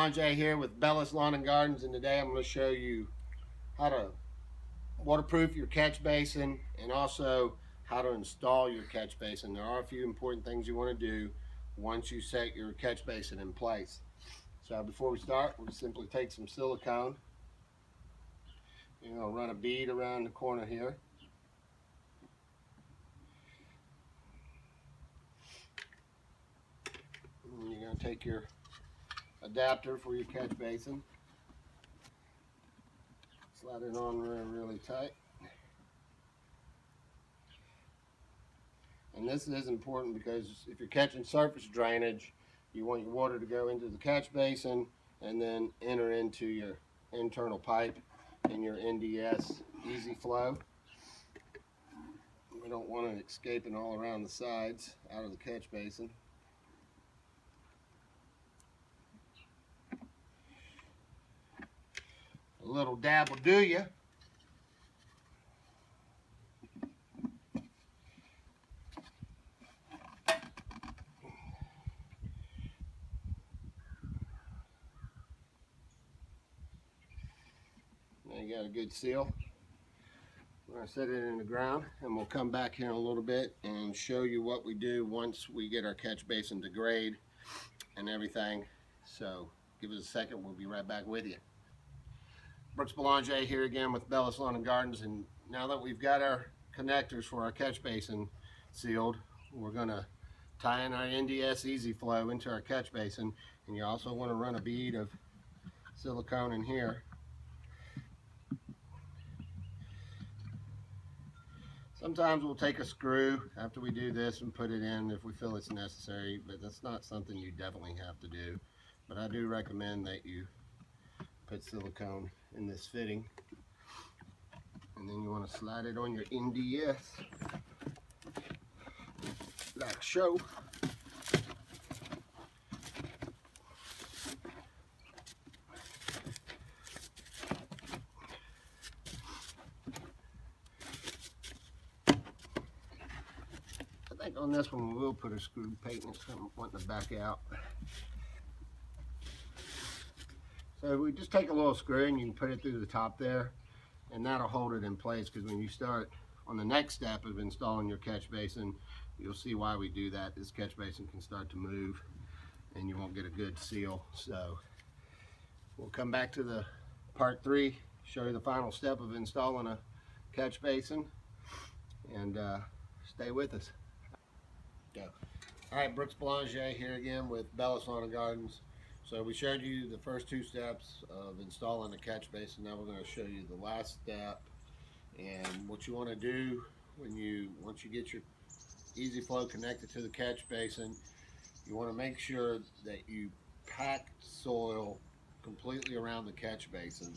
Boulanger here with Bellis Lawn and Gardens, and today I'm going to show you how to waterproof your catch basin and also how to install your catch basin. There are a few important things you want to do once you set your catch basin in place. So before we start, we'll simply take some silicone. You're going to run a bead around the corner here. And you're going to take your adapter for your catch basin. Slide it on really tight. And this is important because if you're catching surface drainage, you want your water to go into the catch basin and then enter into your internal pipe in your NDS EZflow. We don't want it escaping all around the sides out of the catch basin. A little dab will do you. Now you got a good seal. We're going to set it in the ground, and we'll come back here in a little bit and show you what we do once we get our catch basin to grade and everything. So give us a second, we'll be right back with you. Brooks Boulanger here again with Bellis Lawn and Gardens, and now that we've got our connectors for our catch basin sealed, we're going to tie in our NDS EZflow into our catch basin, and you also want to run a bead of silicone in here. Sometimes we'll take a screw after we do this and put it in if we feel it's necessary, but that's not something you definitely have to do. But I do recommend that you put silicone in this fitting, and then you want to slide it on your NDS like so. I think on this one we will put a screw paint and something wanting to back out. So we just take a little screw and you can put it through the top there, and that'll hold it in place, because when you start on the next step of installing your catch basin, you'll see why we do that. This catch basin can start to move and you won't get a good seal. So we'll come back to the part 3, show you the final step of installing a catch basin, and stay with us. Go. All right, Brooks Boulanger here again with Bellis Lawn and Gardens. So we showed you the first 2 steps of installing a catch basin. Now we're going to show you the last step and what you want to do once you get your EZflow connected to the catch basin. You want to make sure that you pack soil completely around the catch basin.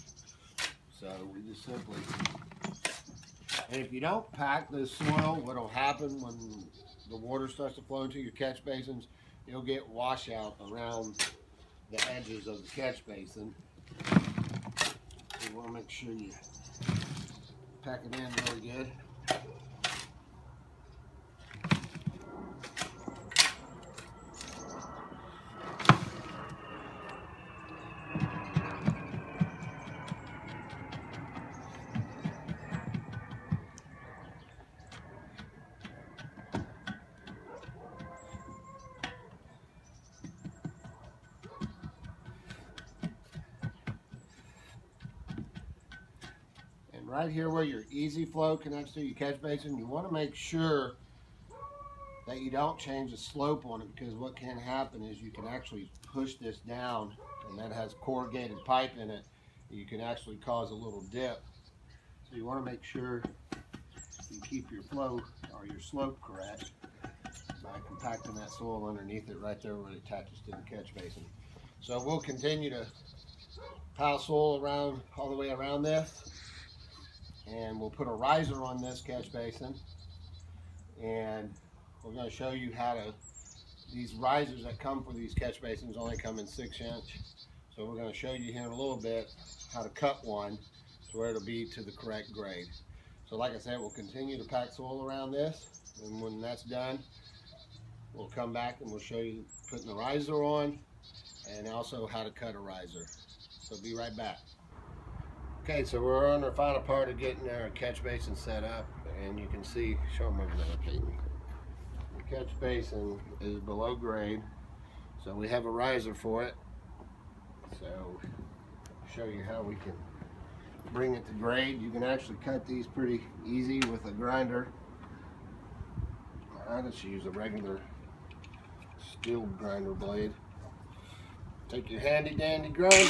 So we just simply, and if you don't pack the soil, what will happen when the water starts to flow into your catch basins, you'll get washout around the edges of the catch basin. You want to make sure you pack it in really good. Right here where your EZflow connects to your catch basin, you want to make sure that you don't change the slope on it, because what can happen is you can actually push this down, and that has corrugated pipe in it. You can actually cause a little dip. So you want to make sure you keep your flow or your slope correct by compacting that soil underneath it right there where it attaches to the catch basin. So we'll continue to pile soil around all the way around this. And we'll put a riser on this catch basin, and we're going to show you how to, these risers that come for these catch basins only come in 6-inch. So we're going to show you here in a little bit how to cut one to where it'll be to the correct grade. So like I said, we'll continue to pack soil around this, and when that's done, we'll come back and we'll show you putting the riser on and also how to cut a riser. So be right back. Okay, so we're on the final part of getting our catch basin set up, and you can see, show them over there, Peyton. The catch basin is below grade, so we have a riser for it. So show you how we can bring it to grade. You can actually cut these pretty easy with a grinder. I just use a regular steel grinder blade. Take your handy dandy grinder.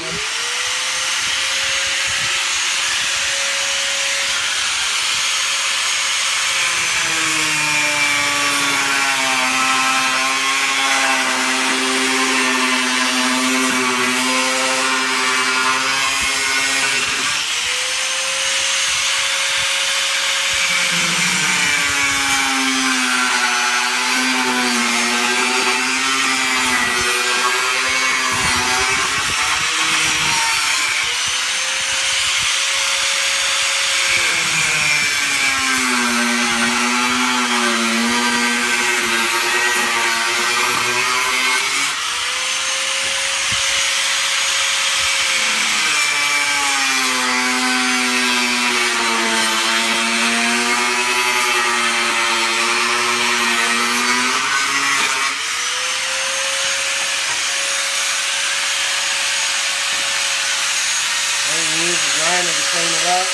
Use the grinder to clean it up.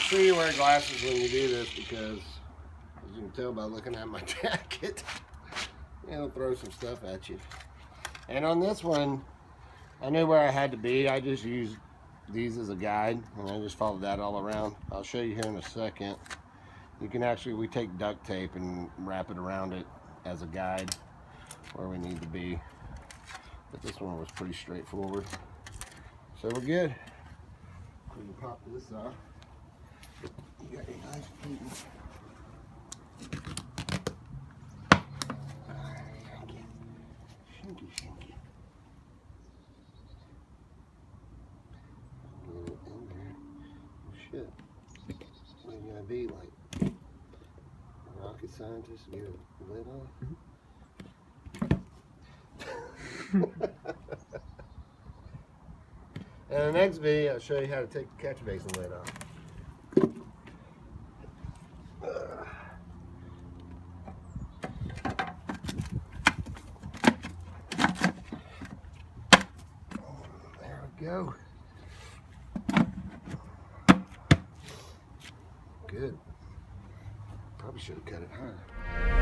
Sure you wear glasses when you do this, because as you can tell by looking at my jacket, it'll throw some stuff at you. And on this one, I knew where I had to be. I just used these as a guide, and I just followed that all around. I'll show you here in a second. You can actually, we take duct tape and wrap it around it as a guide where we need to be. But this one was pretty straightforward. So we're good. We can pop this off. You got your nice Peyton. Shinky, shinky. Get it in there. Oh, shit. What you gotta be like a rocket scientist to get a lid on? And in the next video, I'll show you how to take the catch basin lid off. There we go. Good. Probably should have cut it higher.